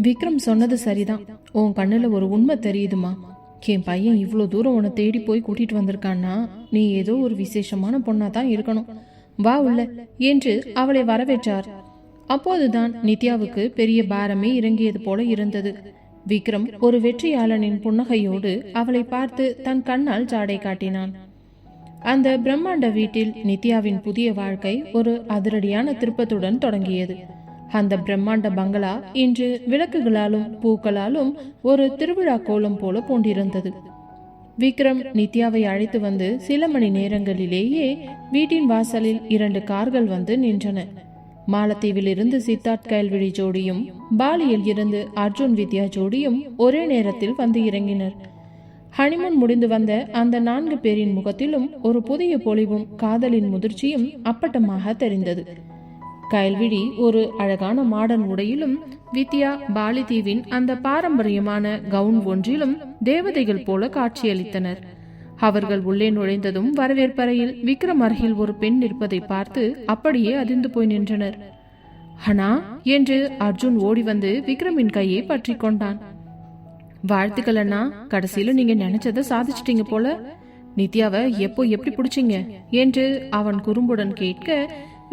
விக்ரம் சொன்னது சரிதான். உன் கண்ணுல ஒரு உண்மை தெரியுதுமா. என் பையன் இவ்வளோ தூரம் உன்னை தேடி போய் கூட்டிட்டு வந்திருக்கான்னா நீ ஏதோ ஒரு விசேஷமான பொண்ணா தான் இருக்கணும். வா உள்ள என்று அவளை வரவேற்றார். அப்போதுதான் நித்யாவுக்கு பெரிய பாரமே இறங்கியது போல இருந்தது. விக்ரம் ஒரு வெற்றியாளனின் புன்னகையோடு அவளை பார்த்து தன் கண்ணால் ஜாடை காட்டினான். அந்த பிரம்மாண்ட வீட்டில் நித்யாவின் புதிய வாழ்க்கை ஒரு அதிரடியான திருப்பத்துடன் தொடங்கியது. அந்த பிரம்மாண்ட பங்களா இன்று விளக்குகளாலும் பூக்களாலும் ஒரு திருவிழா கோலம் போல போன்றிருந்தது. விக்ரம் நித்யாவை அழைத்து வந்து சில மணி நேரங்களிலேயே வீட்டின் வாசலில் 2 கார்கள் வந்து நின்றன. மாலத்தீவில் இருந்து சித்தார்த் கயல்விழி ஜோடியும் பாலியில் இருந்து அர்ஜுன் வித்யா ஜோடியும் ஒரே நேரத்தில் வந்து இறங்கினர். ஹனிமூன் முடிந்து வந்த அந்த 4 பேரின் முகத்திலும் ஒரு புதிய பொலிவும் காதலின் முதிர்ச்சியும் அப்பட்டமாக தெரிந்தது. கயல்விழி ஒரு அழகான மாடர்ன் உடையிலும் வித்யா பாலி தீவின் அந்த பாரம்பரியமான கவுன் ஒன்றிலும் தேவதைகள் போல காட்சியளித்தனர். அவர்கள் உள்ளே நுழைந்ததும் வரவேற்பறையில் விக்ரம் அருகில் ஒரு பெண் நிற்பதை பார்த்து அப்படியே அதிர்ந்து போய் நின்றனர். அண்ணா என்று அர்ஜுன் ஓடி வந்து விக்ரமின் கையை பற்றி கொண்டான். வாழ்த்துக்கள் அண்ணா, கடைசியில நீங்க நினைச்சதை சாதிச்சிட்டீங்க போல. நித்யாவை எப்போ எப்படி பிடிச்சிங்க என்று அவன் குறும்புடன் கேட்க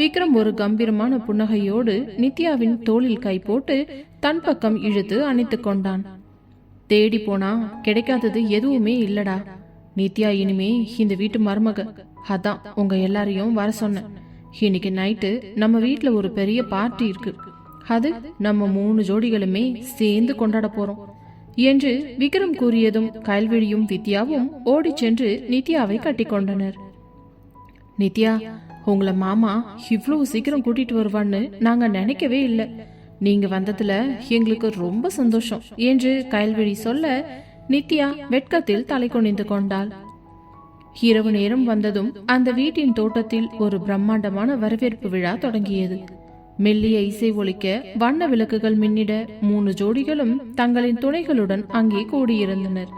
விக்ரம் ஒரு கம்பீரமான புன்னகையோடு நித்யாவின் தோளில் கை போட்டு தன் பக்கம் இழுத்து அணைத்து கொண்டான். தேடி போனா கிடைக்காதது எதுவுமே இல்லடா. நித்யா இனிமே இந்த வீட்டு மருமக. அதான் உங்க எல்லாரையும் வர சொன்னேன். இன்னைக்கு நைட்டு நம்ம வீட்டுல ஒரு பெரிய பார்ட்டி இருக்கு. அது நம்ம 3 ஜோடிகளுமே சேர்ந்து கொண்டாட போறோம் என்று விக்ரம் கூறியதும் கயல்விழியும் வித்யாவும் ஓடி சென்று நித்யாவை கட்டி கொண்டனர். நித்யா, உங்களை மாமா இவ்வளவு சீக்கிரம் கூட்டிட்டு வருவான்னு நாங்க நினைக்கவே இல்லை. நீங்க வந்ததுல எங்களுக்கு ரொம்ப சந்தோஷம் என்று கயல்விழி சொல்ல நித்யா வெட்கத்தில் தலை குனிந்து கொண்டாள். இரவு நேரம் வந்ததும் அந்த வீட்டின் தோட்டத்தில் ஒரு பிரம்மாண்டமான வரவேற்பு விழா தொடங்கியது. மெல்லிய இசை ஒலிக்க வண்ண விளக்குகள் மின்னிட 3 ஜோடிகளும் தங்களின் துணைகளுடன் அங்கே கூடியிருந்தனர்.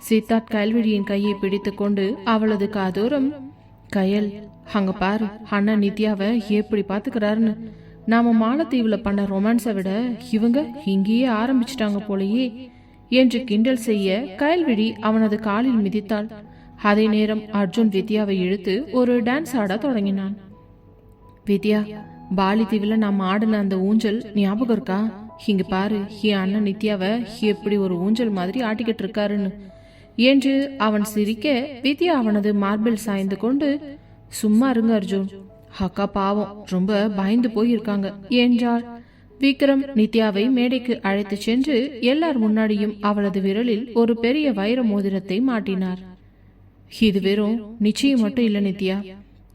சித்தார்த் கயல்விழியின் கையை பிடித்து கொண்டு அவளது காதோரம், கயல் அங்க பாரு, அண்ணா நித்யாவை எப்படி பாத்துக்கிறாருன்னு. நாம மாலத்தீவுல பண்ண ரொமான்ஸை விட இவங்க இங்கேயே ஆரம்பிச்சிட்டாங்க போலயே என்று கிண்டல் செய்ய கயல்விழி அவனது காலில் மிதித்தாள். அதே நேரம் அர்ஜுன் வித்யாவை இழுத்து ஒரு டான்ஸ் ஆட தொடங்கினான். வித்யா, பாலி தீவுல நாம் ஆடின அந்த ஊஞ்சல் ஞாபகம் இருக்கா? இங்க பாரு, என் அண்ணன் நித்யாவை எப்படி ஒரு ஊஞ்சல் மாதிரி ஆட்டிக்கிட்டு இருக்காருன்னு என்று அவன் சிரிக்க வித்யா அவனது மார்பில் சாய்ந்து கொண்டு, சும்மா இருங்க அர்ஜுன், அக்கா பாவம் ரொம்ப பயந்து போயிருக்காங்க என்றாள். விக்ரம் நித்யாவை மேடைக்கு அழைத்து சென்று எல்லார் முன்னாடியும் அவளது விரலில் ஒரு பெரிய வைர மோதிரத்தை மாட்டினார். இது வெறும் நிச்சயம் மட்டும் இல்ல நித்யா,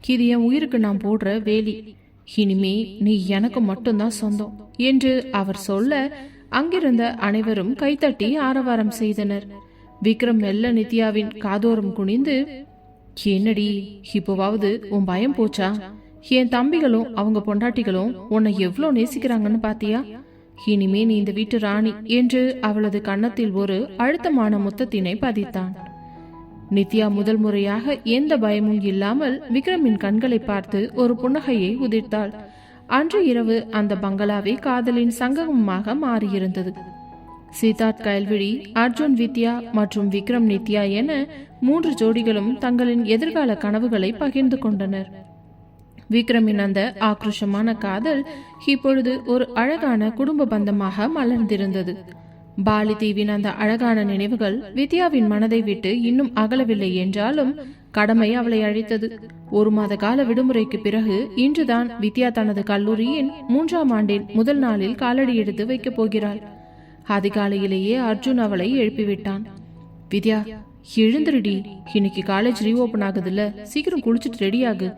இது என் உயிருக்கு நான் போடுற வேலி. இனிமே நீ எனக்கு மட்டும்தான் சொந்தம் என்று அவர் சொல்ல அங்கிருந்த அனைவரும் கைத்தட்டி ஆரவாரம் செய்தனர். விக்ரம் மெல்ல நித்யாவின் காதோரம் குனிந்து, என்னடி இப்போவாவது உன் பயம் போச்சா? என் தம்பிகளும் அவங்க பொண்டாட்டிகளும் உன்னை எவ்வளோ நேசிக்கிறாங்கன்னு பாத்தியா? இனிமே நீ இந்த வீட்டு ராணி என்று அவளது கன்னத்தில் ஒரு அழுத்தமான முத்தத்தினை பதித்தான். நித்யா முதல் முறையாக எந்த பயமும் இல்லாமல் விக்ரமின் கண்களை பார்த்து ஒரு புன்னகையை உதிர்த்தாள். அன்று இரவு அந்த பங்களாவே காதலின் சங்கமமாக மாறியிருந்தது. சித்தார்த் கயல்விழி, அர்ஜுன் வித்யா மற்றும் விக்ரம் நித்யா என 3 ஜோடிகளும் தங்களின் எதிர்கால கனவுகளை பகிர்ந்து கொண்டனர். விக்ரமின் அந்த ஆக்ரோஷமான காதல் இப்பொழுது ஒரு அழகான குடும்ப பந்தமாக மலர்ந்திருந்தது. பாலி தீவின் அந்த அழகான நினைவுகள் வித்யாவின் மனதை விட்டு இன்னும் அகலவில்லை என்றாலும் கடமை அவளை அழைத்தது. 1 மாத கால விடுமுறைக்கு பிறகு இன்றுதான் வித்யா தனது கல்லூரியின் 3ஆம் ஆண்டின் முதல் நாளில் காலடி எடுத்து வைக்கப் போகிறாள். அதிகாலையிலேயே அர்ஜுன் அவளை எழுப்பிவிட்டான். வித்யா, எழுந்துருடி, இன்னைக்கு காலேஜ் ரீஓபன் ஆகுதுல்ல, சீக்கிரம் குளிச்சுட்டு ரெடியாகு,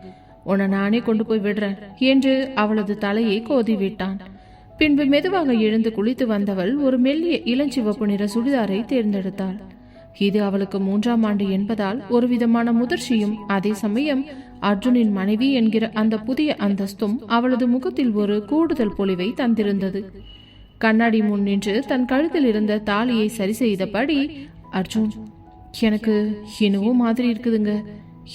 உன்னை நானே கொண்டு போய் விடுறேன் என்று அவளது தலையை கோதி விட்டான். பின்பு மெதுவாக எழுந்து குளித்து வந்தவள் ஒரு மெல்லிய இளஞ்சிவப்பு நிற சுடிதாரை தேர்ந்தெடுத்தாள். இது அவளுக்கு 3ஆம் ஆண்டு என்பதால் ஒரு விதமான முதிர்ச்சியும் அதே சமயம் அர்ஜுனின் மனைவி என்கிற அந்த புதிய அந்தஸ்தும் அவளது முகத்தில் ஒரு கூடுதல் பொலிவை தந்திருந்தது. கண்ணாடி முன் நின்று தன் கழுத்தில் இருந்த தாலியை சரி செய்தபடி, அர்ஜுன், எனக்கு என்னவோ மாதிரி இருக்குதுங்க,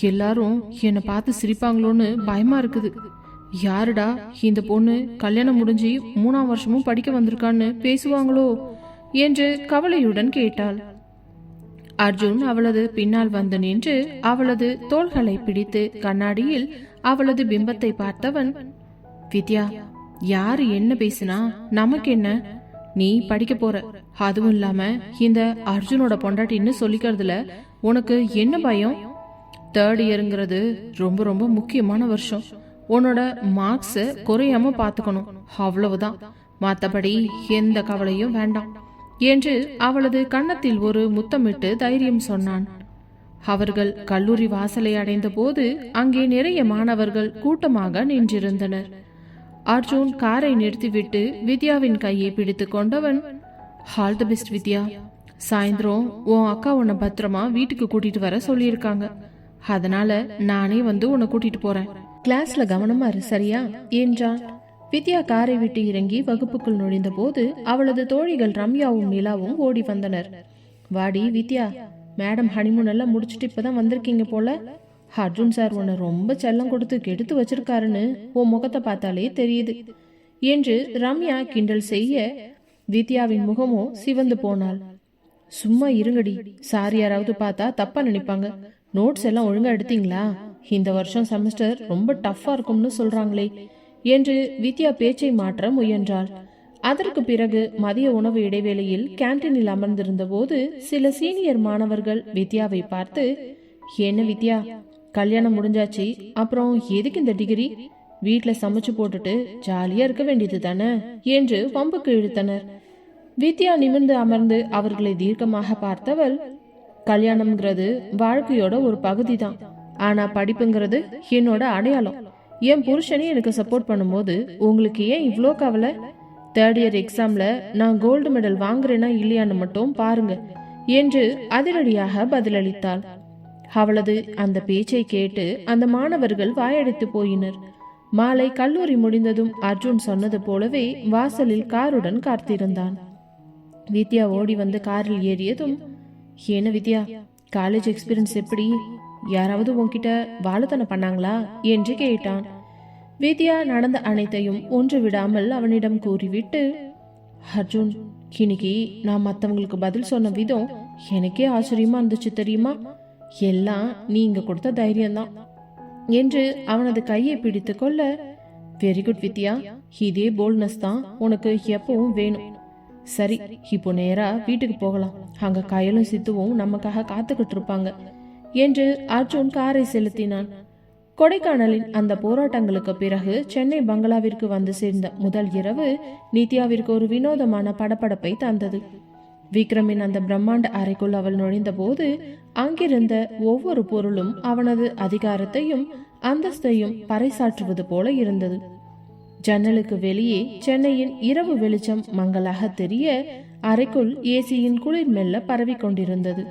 எல்லாரும் என்னை பார்த்து சிரிப்பாங்களோன்னு பயமா இருக்குது. யாருடா இந்த பொண்ணு கல்யாணம் முடிஞ்சு 3ஆம் வருஷமும் படிக்க வந்திருக்கான்னு பேசுவாங்களோ என்று கவலையுடன் கேட்டாள். அர்ஜுன் அவளது பின்னால் வந்து நின்று அவளது தோள்களை பிடித்து கண்ணாடியில் அவளது பிம்பத்தை பார்த்தவன், வித்யா, யாரு என்ன பேசினா நமக்கு என்ன? நீ படிக்க போற, அதுவும் இல்லாம இந்த அர்ஜுனோட பொண்டாட்டின்னு சொல்லிக்கிறதுல உனக்கு என்ன பயம்? 3rd இயருங்கிறது ரொம்ப ரொம்ப முக்கியமான வருஷம். உன்னோட மார்க்ஸ குறையாம பாத்துக்கணும், அவ்வளவுதான். மற்றபடி எந்த கவலையும் வேண்டாம் என்று அவளது கன்னத்தில் ஒரு முத்தமிட்டு தைரியம் சொன்னான். அவர்கள் கல்லூரி வாசலை அடைந்த போது அங்கே நிறைய மாணவர்கள் கூட்டமாக நின்றிருந்தனர். அர்ஜுன் காரை நிறுத்திவிட்டு வித்யாவின் கையை பிடித்து கொண்டவன், ஆல் தி பெஸ்ட் வித்யா. சாயந்தரம் உன் அக்கா உன்னை பத்திரமா வீட்டுக்கு கூட்டிட்டு வர சொல்லியிருக்காங்க. அதனால நானே வந்து உன்னை கூட்டிட்டு போறேன். கிளாஸ்ல கவனமா இரு, சரியா என்றான். வித்யா காரை விட்டு இறங்கி வகுப்புக்குள் நுழைந்த போது அவளது தோழிகள் ரம்யாவும் நிலாவும் ஓடி வந்தனர். வாடி வித்யா, மேடம் ஹனிமூன் எல்லாம் முடிச்சுட்டு இப்பதான் வந்திருக்கீங்க போல. அர்ஜுன் சார் உன்னை ரொம்ப செல்லம் கொடுத்து கெடுத்து வச்சிருக்காருன்னு உன் முகத்தை பார்த்தாலே தெரியுது என்று ரம்யா கிண்டல் செய்ய வித்யாவின் முகமோ சிவந்து போனாள். சும்மா இருங்கடி, சார் யாராவது பார்த்தா தப்பா நினைப்பாங்க. நோட்ஸ் எல்லாம் ஒழுங்கா எடுத்தீங்களா? இந்த வருஷம் செமஸ்டர் ரொம்ப டஃப்பா இருக்கும்னு சொல்றாங்களே என்று வித்யா பேச்சை மாற்ற முயன்றாள். அதற்கு பிறகு மதிய உணவு இடைவேளையில் கேன்டீனில் அமர்ந்திருந்த போது சில சீனியர் மாணவர்கள் வித்யாவை பார்த்து, என்ன வித்யா, கல்யாணம் முடிஞ்சாச்சு, அப்புறம் எதுக்கு இந்த டிகிரி? வீட்டுல சமைச்சு போட்டுட்டு ஜாலியா இருக்க வேண்டியது தானே என்று வம்புக்கு இழுத்தனர். வித்யா நிமிர்ந்து அமர்ந்து அவர்களை தீர்க்கமாக பார்த்தவள், கல்யாணம்ங்கிறது வாழ்க்கையோட ஒரு பகுதி தான், ஆனா படிப்புங்கிறது என்னோட அடையாளம். என் புருஷனே எனக்கு சப்போர்ட் பண்ணும்போது உங்களுக்கு ஏன் இவ்வளோ கவலை? 3rd இயர் எக்ஸாம்ல நான் கோல்டு மெடல் வாங்குறேனா இல்லையான்னு மட்டும் பாருங்க என்று அதிரடியாக பதிலளித்தாள். அவளது அந்த பேச்சை கேட்டு அந்த மாணவர்கள் வாயடித்து போயினர். மாலை கல்லூரி முடிந்ததும் அர்ஜுன் சொன்னது போலவே வாசலில் காருடன் காத்திருந்தான். வித்யா ஓடி வந்து காரில் ஏறியதும், என்ன வித்யா, காலேஜ் எக்ஸ்பீரியன்ஸ் எப்படி? யாராவது உன்கிட்ட வாழுத்தனை பண்ணாங்களா என்று கேட்டான். வித்யா நடந்த அனைத்தையும் ஒன்று விடாமல் அவனிடம் கூறிவிட்டு, அர்ஜுன், இன்னைக்கு நான் மற்றவங்களுக்கு பதில் சொன்ன விதம் எனக்கே ஆச்சரியமா இருந்துச்சு தெரியுமா? எல்லாம் நீங்க கொடுத்த தைரியம்தான் என்று அவனது கையை பிடித்து கொள்ள, வெரி குட் வித்யா, இதே போல்ட்னஸ் தான் உனக்கு எப்பவும் வேணும். சரி, இப்போ நேரா வீட்டுக்கு போகலாம். அங்க கயலும் சித்துவும் நமக்காக காத்துக்கிட்டு இருப்பாங்க என்று அர்ஜுன் காரை செலுத்தினான். கொடைக்கானலின் அந்த போராட்டங்களுக்கு பிறகு சென்னை பங்களாவிற்கு வந்து சேர்ந்த முதல் இரவு நித்யாவிற்கு ஒரு வினோதமான படபடப்பை தந்தது. விக்ரமின் அந்த பிரம்மாண்ட அறைக்குள் அவள் நுழைந்த போது அங்கிருந்த ஒவ்வொரு பொருளும் அவனது அதிகாரத்தையும் அந்தஸ்தையும் பறைசாற்றுவது போல இருந்தது. ஜன்னலுக்கு வெளியே சென்னையின் இரவு வெளிச்சம் மங்களாக தெரிய அறைக்குள் ஏசியின் குளிர் மெல்ல பரவி கொண்டிருந்தது.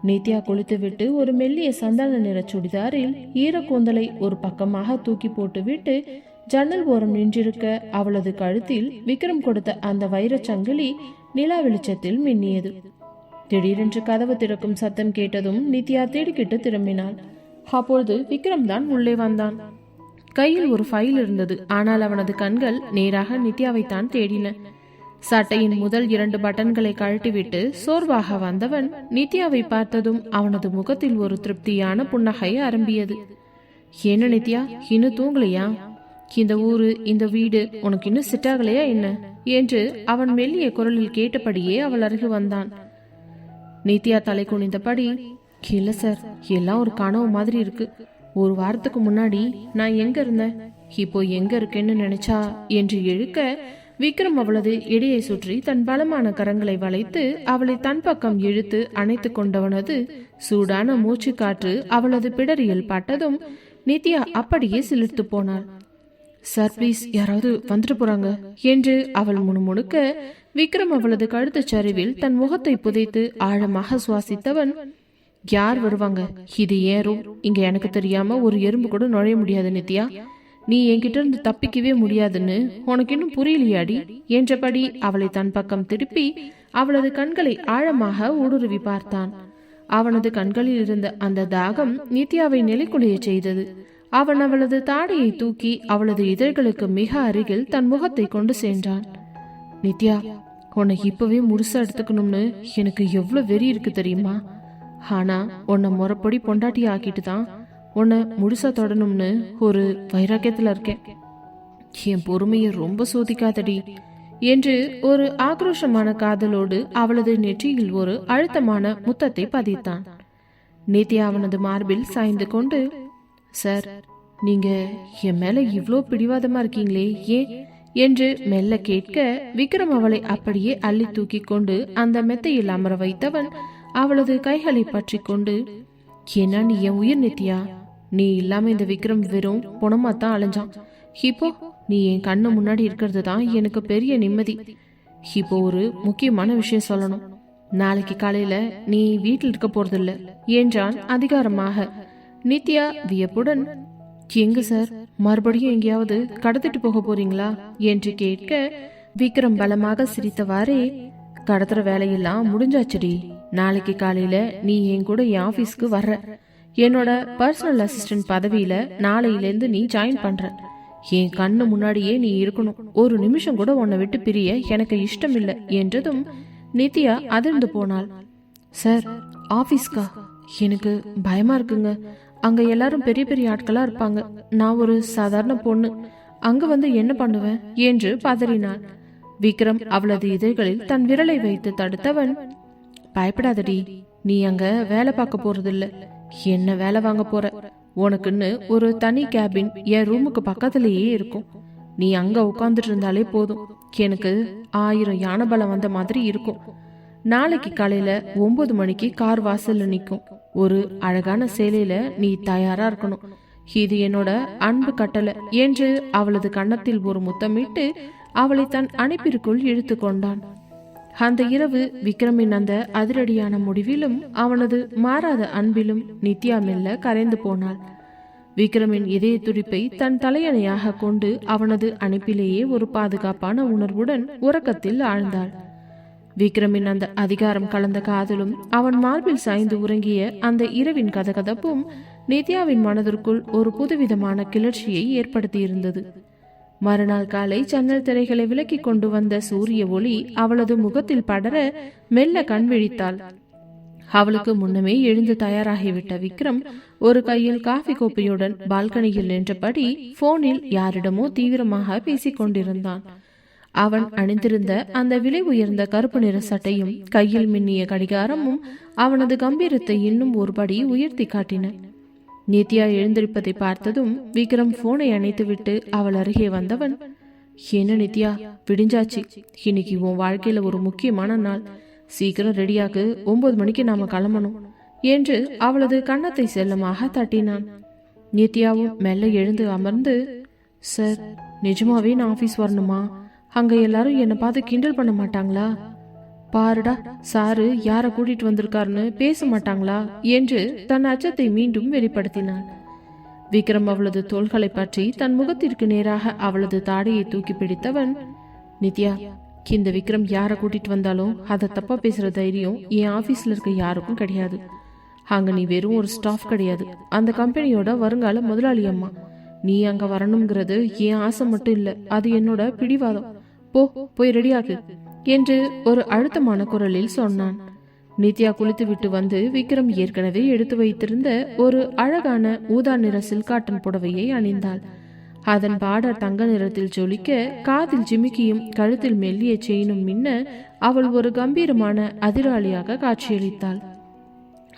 நித்யா குளித்துவிட்டு ஒரு மெல்லிய சந்தன நிற சுடிதாரில் ஈரக்கூந்தலை ஒரு பக்கமாக தூக்கி போட்டுவிட்டு ஜன்னல் ஓரம் நின்றிருக்க அவளது கழுத்தில் விக்ரம் கொடுத்த அந்த வைரச்சங்கிலி நிலா வெளிச்சத்தில் மின்னியது. திடீரென்று கதவு திறக்கும் சத்தம் கேட்டதும் நித்யா திடுக்கிட்டு திரும்பினாள். அப்பொழுது விக்ரம் தான் உள்ளே வந்தான். கையில் ஒரு ஃபைல் இருந்தது. ஆனால் அவனது கண்கள் நேராக நித்யாவைத்தான் தேடின. சட்டையின் முதல் 2 பட்டன்களை கழட்டிவிட்டு சோர்வாக வந்தவன் நித்யாவை பார்த்ததும் அவனது முகத்தில் ஒரு திருப்தியான புன்னகை அரம்பியது. என்ன நித்யா, இன்னும் தூங்கலையா? இந்த ஊரு, இந்த வீடு உனக்கு இன்னும் செட் ஆகலையா என்ன என்று அவன் மெல்லிய குரலில் கேட்டபடியே அவள் அருகு வந்தான். நித்யா தலை குனிந்தபடி, இல்ல சார், எல்லாம் ஒரு கனவு மாதிரி இருக்கு. ஒரு வாரத்துக்கு முன்னாடி நான் எங்க இருந்தேன், இப்போ எங்க இருக்கேன்னு நினைச்சா என்று இழுக்க விக்ரம் அவளது இடையை சுற்றி தன் பலமான கரங்களை வளைத்து அவளை தன் பக்கம் இழுத்து அணைத்து கொண்டவனது சூடான மூச்சு காற்று அவளது பிடரியில் பட்டதும் நித்யா அப்படியே சிலிர்த்து போனாள். சார் ப்ளீஸ், யாராவது வந்துட்டு போறாங்க என்று அவள் முணுமுணுக்க விக்ரம் அவளது கழுத்து சரிவில் தன் முகத்தை புதைத்து ஆழமாக சுவாசித்தவன், யார் வருவாங்க? இது ஏன் ரூம், இங்க எனக்கு தெரியாம ஒரு எறும்பு கூட நுழைய முடியாது நித்யா. நீ என்கிட்ட இருந்து தப்பிக்கவே முடியாதுன்னு உனக்கு இன்னும் புரியலையாடி என்றபடி அவளை தன் பக்கம் திருப்பி அவளது கண்களை ஆழமாக ஊடுருவி பார்த்தான். அவனது கண்களில் இருந்த அந்த தாகம் நித்யாவை நிலைக்குலைய செய்தது. அவன் அவளது தாடியை தூக்கி அவளது இதழ்களுக்கு மிக அருகில் தன் முகத்தை கொண்டு சென்றான். நித்யா, உன்னை இப்பவே முழுசா எடுத்துக்கணும்னு எனக்கு எவ்வளவு வெறி இருக்கு தெரியுமா? ஆனா உன்னை முறைப்படி பொண்டாட்டி ஆக்கிட்டு தான் உன்னை முழுசா தொடணும்னு ஒரு வைராக்கியத்துல இருக்கேன். என் பொறுமையை ரொம்ப சோதிக்காதடி என்று ஒரு ஆக்ரோஷமான காதலோடு அவளது நெற்றியில் ஒரு அழுத்தமான முத்தத்தை பதித்தான். நித்யா அவனது மார்பில் சாய்ந்து கொண்டு, சார், நீங்க என் மேல இவ்ளோ பிடிவாதமா இருக்கீங்களே, ஏன் என்று மெல்ல கேட்க, விக்ரம் அவளை அப்படியே அள்ளி தூக்கி கொண்டு அந்த மெத்தையில் அமர வைத்தவன் அவளது கைகளை பற்றி கொண்டு, ஏன்னா நீ என் உயிர் நித்யா, நீ இல்லாம இந்த விக்ரம் வெறும் பொணமாத்தான் அலைஞ்சான். இப்போ நீ என் கண்ணு முன்னாடி இருக்கிறது தான் எனக்கு பெரிய நிம்மதி. இப்போ ஒரு முக்கியமான விஷயம் சொல்லணும். நாளைக்கு காலையில நீ வீட்டில் இருக்க போறதில்ல என்றான் அதிகாரமாக. நித்யா வியப்புடன், எங்க சார், மறுபடியும் எங்கேயாவது கடத்திட்டு போக போறீங்களா என்று கேட்க, விக்ரம் பலமாக சிரித்தவாறே, கடத்துற வேலையெல்லாம் முடிஞ்சாச்சுடி. நாளைக்கு காலையில நீ என் கூட என் ஆபீஸ்க்கு வர்ற. என்னோட பர்சனல் அசிஸ்டன்ட் பதவியில நாளையிலேருந்து நீ ஜாயின் பண்ற. என் கண்ணு முன்னாடியே நீ இருக்கணும். ஒரு நிமிஷம் கூட உன்னை விட்டு பிரிய எனக்கு இஷ்டம் இல்லை என்றதும் நித்யா அதிர்ந்து போனாள். சார், ஆபீஸ்கா? எனக்கு பயமா இருக்குங்க. அங்க எல்லாரும் பெரிய பெரிய ஆட்களா இருப்பாங்க. நான் ஒரு சாதாரண பொண்ணு, அங்க வந்து என்ன பண்ணுவேன் என்று பதறினாள். விக்ரம் அவளது இதழ்களில் தன் விரலை வைத்து தடுத்தவன், பயப்படாதடி, நீ அங்க வேலை பார்க்க போறதில்ல, என்ன வேலை வாங்க போற. உனக்குன்னு ஒரு தனி கேபின் என் ரூமுக்கு பக்கத்திலேயே இருக்கும். நீ அங்க உட்கார்ந்துட்டு இருந்தாலே போதும், எனக்கு 1000 யானை பலம் வந்த மாதிரி இருக்கும். நாளைக்கு காலையில 9 மணிக்கு கார் வாசல்ல நிற்கும். ஒரு அழகான சேலையில நீ தயாரா இருக்கணும். இது என்னோட அன்பு கட்டளை என்று அவளது கன்னத்தில் ஒரு முத்தமிட்டு அவளை தன் அணைப்பிற்குள் இழுத்து கொண்டான். அந்த இரவு விக்ரமின் அந்த அதிரடியான முடிவிலும் அவனது மாறாத அன்பிலும் நித்யா மெல்ல கரைந்து போனாள். விக்ரமின் இதய துடிப்பை தன் தலையணையாக கொண்டு அவனது அணைப்பிலேயே ஒரு பாதுகாப்பான உணர்வுடன் உறக்கத்தில் ஆழ்ந்தாள். விக்ரமின் அந்த அதிகாரம் கலந்த காதலும் அவன் மார்பில் சாய்ந்து உறங்கிய அந்த இரவின் கதகதப்பும் நித்யாவின் மனதிற்குள் ஒரு புதுவிதமான கிளர்ச்சியை ஏற்படுத்தியிருந்தது. மறுநாள் காலை ஜன்னல் திரைகளை விலக்கி கொண்டு வந்த சூரிய ஒளி அவளது முகத்தில் படர மெல்ல கண் விழித்தாள். அவளுக்கு முன்னமே எழுந்து தயாராகிவிட்ட விக்ரம் ஒரு கையில் காஃபி கோப்பையுடன் பால்கனியில் நின்றபடி போனில் யாரிடமோ தீவிரமாக பேசிக் கொண்டிருந்தான். அவன் அணிந்திருந்த அந்த விலை உயர்ந்த கருப்பு நிற சட்டையும் கையில் மின்னிய கடிகாரமும் அவனது கம்பீரத்தை இன்னும் ஒருபடி உயர்த்தி காட்டின. நித்யா எழுந்திருப்பதை பார்த்ததும் விக்ரம் போனை அணைத்துவிட்டு அவள் அருகே வந்தவன், என்ன நித்யா, விடிஞ்சாச்சு. இன்னைக்கு உன் வாழ்க்கையில ஒரு முக்கியமான நாள். சீக்கிரம் ரெடியாகு, 9 மணிக்கு நாம கிளம்பணும் என்று அவளது கன்னத்தை செல்லமாக தட்டினான். நித்யாவும் மெல்ல எழுந்து அமர்ந்து, சார், நிஜமாவே நான் ஆபீஸ் வரணுமா? அங்க எல்லாரும் என்னை பார்த்து கிண்டல் பண்ண மாட்டாங்களா? பாருடா, சாரு யார கூட்டிட்டு வந்திருக்காருன்னு பேச மாட்டாங்களா என்று தன் அச்சத்தை மீண்டும் வெளிப்படுத்தினான். விக்ரம் அவளது தோள்களை பற்றி தன் முகத்திற்கு நேராக அவளது தாடையை தூக்கி பிடித்தவன், நித்யா, இந்த விக்ரம் யார கூட்டிட்டு வந்தாலும் அதை தப்பா பேசுற தைரியம் என் ஆபீஸ்ல இருக்க யாருக்கும் கிடையாது. அங்க நீ வெறும் ஒரு ஸ்டாஃப் கிடையாது, அந்த கம்பெனியோட வருங்கால முதலாளி அம்மா. நீ அங்க வரணுங்கிறது என் ஆசை மட்டும் இல்ல, அது என்னோட பிடிவாதம். போய் ரெடியாகு என்று ஒரு அழுத்தமான குரலில் சொன்னான். நித்யா குளித்து விட்டு வந்து விக்ரம் ஏற்கனவே எடுத்து வைத்திருந்த ஒரு அழகான ஊதா நிற சில்காட்டன் புடவையை அணிந்தாள். அதன் பார்டர் தங்க நிறத்தில் ஜொலிக்க, காதில் ஜிமிக்கியும் கழுத்தில் மெல்லிய செயினும் மின்ன அவள் ஒரு கம்பீரமான அதிராளியாக காட்சியளித்தாள்.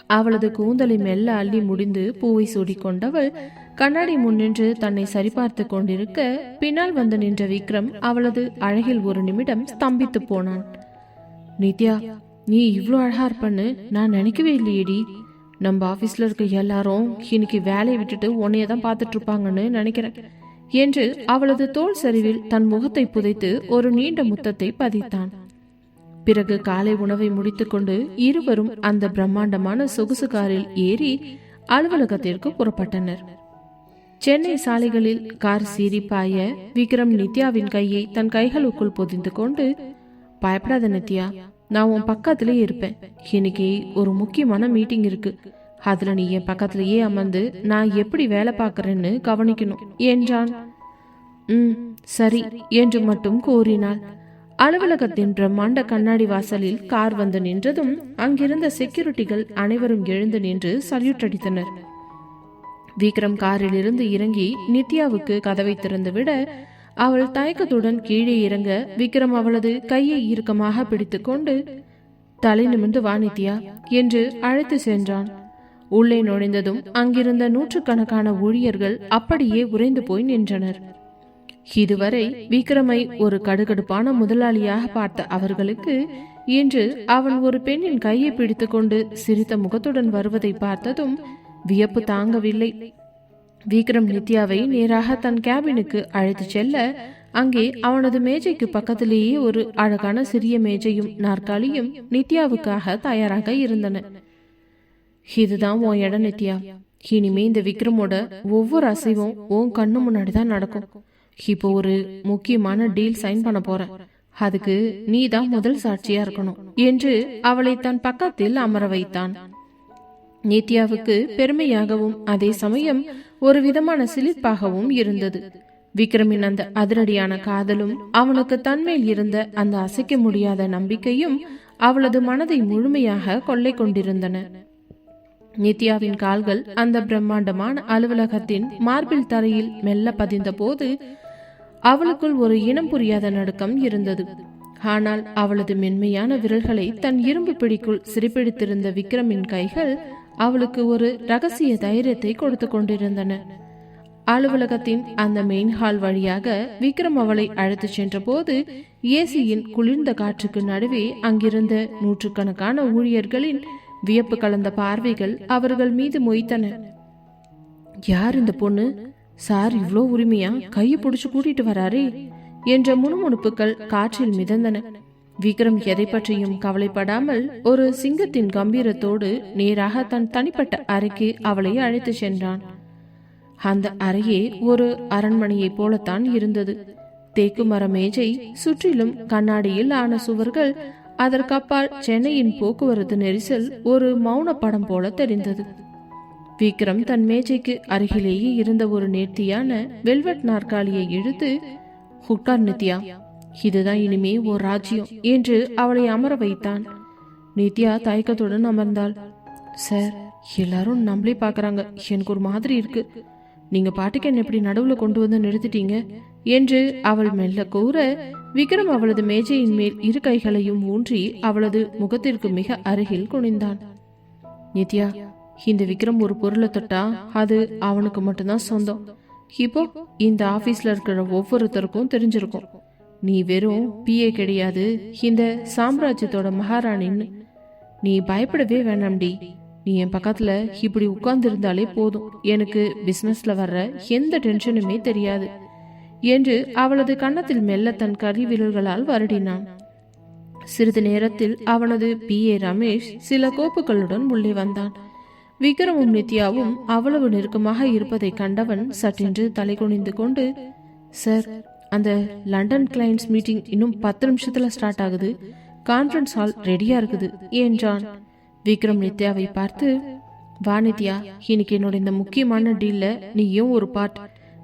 அவளது கூந்தலை மெல்ல அள்ளி முடிந்து பூவை சூடிக்கொண்டவள் கண்ணாடி முன்னின்று தன்னை சரிபார்த்து கொண்டிருக்க, பின்னால் வந்து நின்ற விக்ரம் அவளது அழகில் ஒரு நிமிடம் ஸ்தம்பித்து போனான். நித்யா, நீ இவ்ளோ அழகா இருப்பன்னு நான் நினைக்கவே இல்லையேடி. நம்ம ஆபீஸ்ல இருக்க எல்லாரும் இன்னைக்கு வேலையை விட்டுட்டு உன்னையதான் பார்த்துட்டு இருப்பாங்கன்னு நினைக்கிறேன் என்று அவளது தோள் சரிவில் தன் முகத்தை புதைத்து ஒரு நீண்ட முத்தத்தை பதித்தான். பிறகு காலை உணவை முடித்துக்கொண்டு இருவரும் அந்த பிரம்மாண்டமான சொகுசு காரில் ஏறி அலுவலகத்திற்கு புறப்பட்டனர். சென்னை சாலைகளில் கார் சீறி பாய விக்ரம் நித்யாவின் கையை தன் கைகளுக்குள் பொதிந்து கொண்டு, பயப்படாத நித்யா, நான் உன் பக்கத்திலே இருப்பேன். இன்னைக்கு ஒரு முக்கியமான மீட்டிங் இருக்கு, அதுல நீ என் பக்கத்திலேயே அமர்ந்து நான் எப்படி வேலை பார்க்கறேன்னு கவனிக்கணும் என்றான். சரி என்று மட்டும் கூறினாள். அலுவலகத்தின் பிரம்மாண்ட கண்ணாடி வாசலில் கார் வந்து நின்றதும் அங்கிருந்த செக்யூரிட்டிகள் அனைவரும் எழுந்து நின்று சல்யூட் அடித்தனர். விக்ரம் காரில் இருந்து இறங்கி நித்யாவுக்கு கதவை திறந்து விட அவள் தயக்கத்துடன் கீழே இறங்க விக்ரம் அவளது கையை இறுக்கமாக பிடித்து கொண்டு தலை நிமிர்ந்து வா நித்யா என்று அழைத்து சென்றான். உள்ளே நுழைந்ததும் அங்கிருந்த நூற்றுக்கணக்கான ஊழியர்கள் அப்படியே உறைந்து போய் நின்றனர். இதுவரை விக்ரமை ஒரு கடுகடுப்பான முதலாளியாக பார்த்த அவர்களுக்கு இன்று அவன் ஒரு பெண்ணின் கையை பிடித்து கொண்டு சிரித்த முகத்துடன் வருவதை பார்த்ததும் வியப்பு தாங்கவில்லை. விக்ரம் நித்யாவை நேராக தன் கேபினுக்கு அழைத்து செல்ல அங்கே அவனது மேஜைக்கு பக்கத்திலேயே ஒரு அழகான சிறிய மேஜையும் நாற்காலியும் நித்யாவுக்காக தயாராக இருந்தன. இதுதான் உன் இடம் நித்யா. இனிமே இந்த விக்ரமோட ஒவ்வொரு அசைவும் உன் கண்ணு முன்னாடிதான் நடக்கும். இப்போ ஒரு முக்கியமான டீல் சைன் பண்ண போறேன். அதுக்கு நீ தான் முதல் சாட்சியா இருக்கணும் என்று அவளை தன் பக்கத்தில் அமர வைத்தான். நித்யாவுக்கு பெருமையாகவும் அதே சமயம் ஒரு விதமான சிலிர்ப்பாகவும் இருந்தது. விக்ரமின் அந்த அதிரடியான காதலும் அவனுக்கு தன்மேல் இருந்த அந்த அசைக்க முடியாத நம்பிக்கையும் அவளது மனதை முழுமையாக கொள்ளை கொண்டிருந்தன. நித்யாவின் கால்கள் அந்த பிரம்மாண்டமான அலுவலகத்தின் மார்பிள் தரையில் மெல்ல பதிந்த போது அவளுக்குள் ஒரு இனம் புரியாத நடுக்கம் இருந்தது. ஆனால் அவளது மென்மையான விரல்களை தன் இரும்பு பிடிக்குள் சிறைப்பிடித்திருந்த விக்ரமின் கைகள் அவளுக்கு ஒரு ரகசிய தைரியத்தை கொடுத்து கொண்டிருந்தன. அலுவலகத்தின் அந்த மெயின் ஹால் வழியாக விக்ரம் அவளை அழைத்து சென்ற போது ஏசியின் குளிர்ந்த காற்றுக்கு நடுவே அங்கிருந்த நூற்றுக்கணக்கான ஊழியர்களின் வியப்பு கலந்த பார்வைகள் அவர்கள் மீது மொய்த்தன. யார் இந்த பொண்ணு? சார் இவ்வளோ உரிமையா கையை பிடிச்சு கூட்டிட்டு வராரே என்ற முணுமுணுப்புகள் காற்றில் மிதந்தன. விக்ரம் எதை பற்றியும் கவலைப்படாமல் ஒரு சிங்கத்தின் கம்பீரத்தோடு நேராக தன் தனிப்பட்ட அறைக்கு அவளை அழைத்து சென்றான். அந்த அறையே ஒரு அரண்மனையை போலத்தான் இருந்தது. தேக்கு மர மேஜை, சுற்றிலும் கண்ணாடியில் ஆன சுவர்கள், அதற்கப்பால் சென்னையின் போக்குவரத்து நெரிசல் ஒரு மௌன படம் போல தெரிந்தது. விக்ரம் தன் மேஜைக்கு அருகிலேயே இருந்த ஒரு நேர்த்தியான வெல்வெட் நாற்காலியை இழுத்து, உட்கார் நித்யா, இதுதான் இனிமே ஒரு ராஜ்யம் என்று அவளை அமர வைத்தான். நித்யா தயக்கத்துடன் அமர்ந்தாள். சார், எல்லாரும் நம்மளே பாக்குறாங்க, எனக்கு ஒரு மாதிரி இருக்கு. நீங்க பாட்டுக்கு என்ன எப்படி நடுவுல கொண்டு வந்து நிறுத்திட்டீங்க என்று அவள் மெல்ல கூற, விக்ரம் அவளது மேஜையின் மேல் இரு கைகளையும் ஊன்றி அவளது முகத்திற்கு மிக அருகில் குனிந்தான். நித்யா, இந்த விக்ரம் ஒரு பொருளை தொட்டா அது அவனுக்கு மட்டும்தான் சொந்தம். இப்போ இந்த ஆபீஸ்ல இருக்கிற ஒவ்வொருத்தருக்கும் தெரிஞ்சிருக்கும், நீ வெறும் பிஏ கிடையாது, இந்த சாம்ராஜ்யத்தோட மகாராணின்னு. நீ பயப்படவே வேணாம்டி. நீ என் பக்கத்துல இப்படி உட்கார்ந்து இருந்தாலே போதும், எனக்கு பிசினஸ்ல வர்ற எந்த டென்ஷனுமே தெரியாது என்று அவளது கன்னத்தில் மெல்ல தன் கரி விரல்களால் வருடினான். சிறிது நேரத்தில் அவனது பிஏ ரமேஷ் சில கோப்புகளுடன் உள்ளே வந்தான். விக்ரமும் நித்யாவும் அவ்வளவு நெருக்கமாக இருப்பதை கண்டவன் சற்றென்று தலை குனிந்து கொண்டு, சார், அந்த லண்டன் கிளைண்ட்ஸ் மீட்டிங் இன்னும் 10 நிமிஷத்துல ஸ்டார்ட் ஆகுது, கான்ஃபரன்ஸ் ஹால் ரெடியா இருக்குது என்றான். விக்ரம் நித்யாவை பார்த்து, வா நித்யா, இன்னைக்கு என்னோட இந்த முக்கியமான டீல்ல நீயும் ஒரு பார்ட்.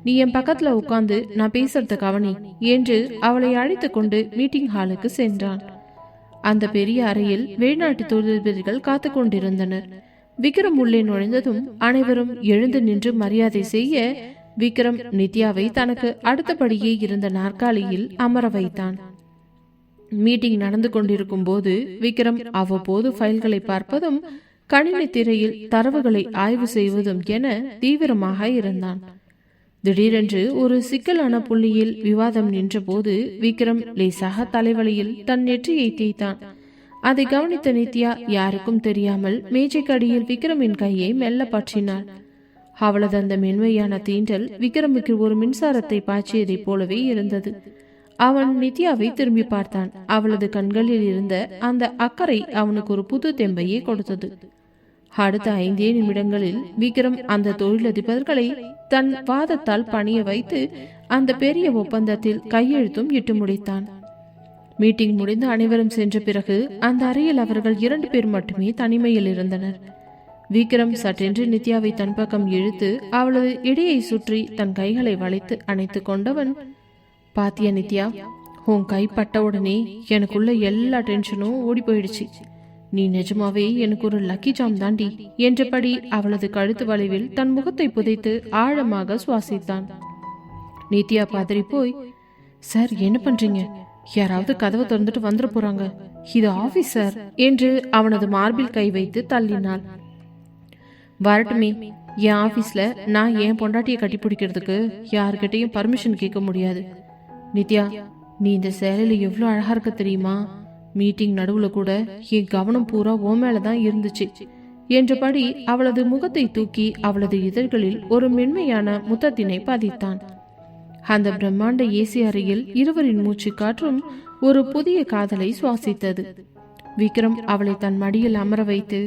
நீ என் பக்கத்துல உட்கார்ந்து நான் பேசுறத கவனி என்று அவளை அழைத்து கொண்டு மீட்டிங் ஹாலுக்கு சென்றான். அந்த பெரிய அறையில் வெளிநாட்டு தொழிலதிபர்கள் காத்து கொண்டிருந்தனர். விக்ரம் உள்ளே நுழைந்ததும் அனைவரும் எழுந்து நின்று மரியாதை செய்ய விக்ரம் நித்யாவை தனக்கு அடுத்தபடியே இருந்த நாற்காலியில் அமர வைத்தான். மீட்டிங் நடந்து கொண்டிருக்கும் போது விக்ரம் அவ்வப்போது ஃபைல்களை பார்ப்பதும் கணினி திரையில் தரவுகளை ஆய்வு செய்வதும் என தீவிரமாக இருந்தான். திடீரென்று ஒரு சிக்கலான புள்ளியில் விவாதம் நின்ற போது விக்ரம் லேசாக தலைவலியில் தன் நெற்றியை தேய்த்தான். அதை கவனித்த நித்யா யாருக்கும் தெரியாமல் மேஜைக்கடியில் விக்ரமின் கையை மெல்ல பற்றினாள். அவளது அந்த மென்மையான தீண்டல் விக்ரமுக்கு ஒரு மின்சாரத்தை பாய்ச்சியதை போலவே இருந்தது. அவன் நித்யாவை திரும்பி பார்த்தான். அவளது கண்களில் இருந்த அந்த அக்கறை அவனுக்கு ஒரு புது தெம்பையே கொடுத்தது. அடுத்த 5 நிமிடங்களில் விக்ரம் அந்த தொழிலதிபர்களை தன் வாதத்தால் பணிய வைத்து அந்த பெரிய ஒப்பந்தத்தில் கையெழுத்தும் இட்டு முடித்தான். மீட்டிங் முடிந்து அனைவரும் சென்ற பிறகு அந்த அறையில் அவர்கள் 2 பேர் மட்டுமே தனிமையில் இருந்தனர். விக்ரம் சட்டென்று நித்யாவை தன் பக்கம் இழுத்து அவளது இடையை சுற்றி தன் கைகளை வளைத்து அணைத்து கொண்டவன், பாத்தியா நித்யா, உன் கைப்பட்ட உடனே எனக்குள்ள எல்லா டென்ஷனும் ஓடி போயிடுச்சு. நீ நிஜமாவே எனக்கு ஒரு லக்கி ஜாம் தாண்டி என்றபடி அவளது கழுத்து வளைவில் தன் முகத்தை புதைத்து ஆழமாக சுவாசித்தான். நித்யா பதறி போய், சார் என்ன பண்றீங்க? யாராவது கதவை திறந்துட்டு வந்துட போறாங்க, இது ஆபீஸ் சார் என்று அவனது மார்பில் கை வைத்து தள்ளினாள். வரட்டுமே, என் ஆபீஸ்ல நான் என் பொண்டாட்டியை கட்டி பிடிக்கிறதுக்கு யாருக்கிட்டையும் பர்மிஷன் கேட்க முடியாது. நித்யா, நீ இந்த சேலையில எவ்வளவு அழகா இருக்க தெரியுமா? மீட்டிங் நடுவுல கூட என் கவனம் பூரா ஓ மேலதான் இருந்துச்சு என்றபடி அவளது முகத்தை தூக்கி அவளது இதழ்களில் ஒரு மென்மையான முத்தத்தினை பதித்தான். அந்த பிரம்மாண்ட ஏசி அறையில் இருவரின் மூச்சு காற்றும் ஒரு புதிய காதலை சுவாசித்தது. விக்ரம் அவளை தன் மடியில் அமர வைத்து,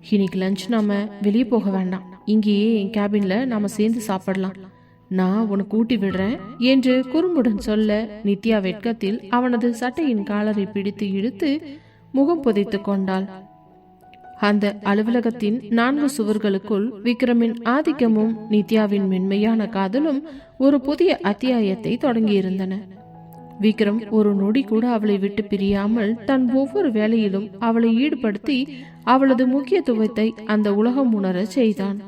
இன்னைக்கு லஞ்ச் நாம வெளியே போக வேண்டாம், இங்கேயே என் கேபின்ல நாம சேர்ந்து சாப்பிடலாம், நான் உனக்கு ஊட்டி விடுறேன் என்று குறும்புடன் சொல்ல, நித்யா வெட்கத்தில் அவனது சட்டையின் காலரை பிடித்து இழுத்து முகம் புதைத்து கொண்டாள். அந்த அலுவலகத்தின் 4 சுவர்களுக்குள் விக்ரமின் ஆதிக்கமும் நித்யாவின் மென்மையான காதலும் ஒரு புதிய அத்தியாயத்தை தொடங்கியிருந்தன. விக்ரம் ஒரு நொடி கூட அவளை விட்டு பிரியாமல் தன் ஒவ்வொரு வேலையிலும் அவளை ஈடுபடுத்தி அவளது முக்கியத்துவத்தை அந்த உலகம் உணர செய்தான்.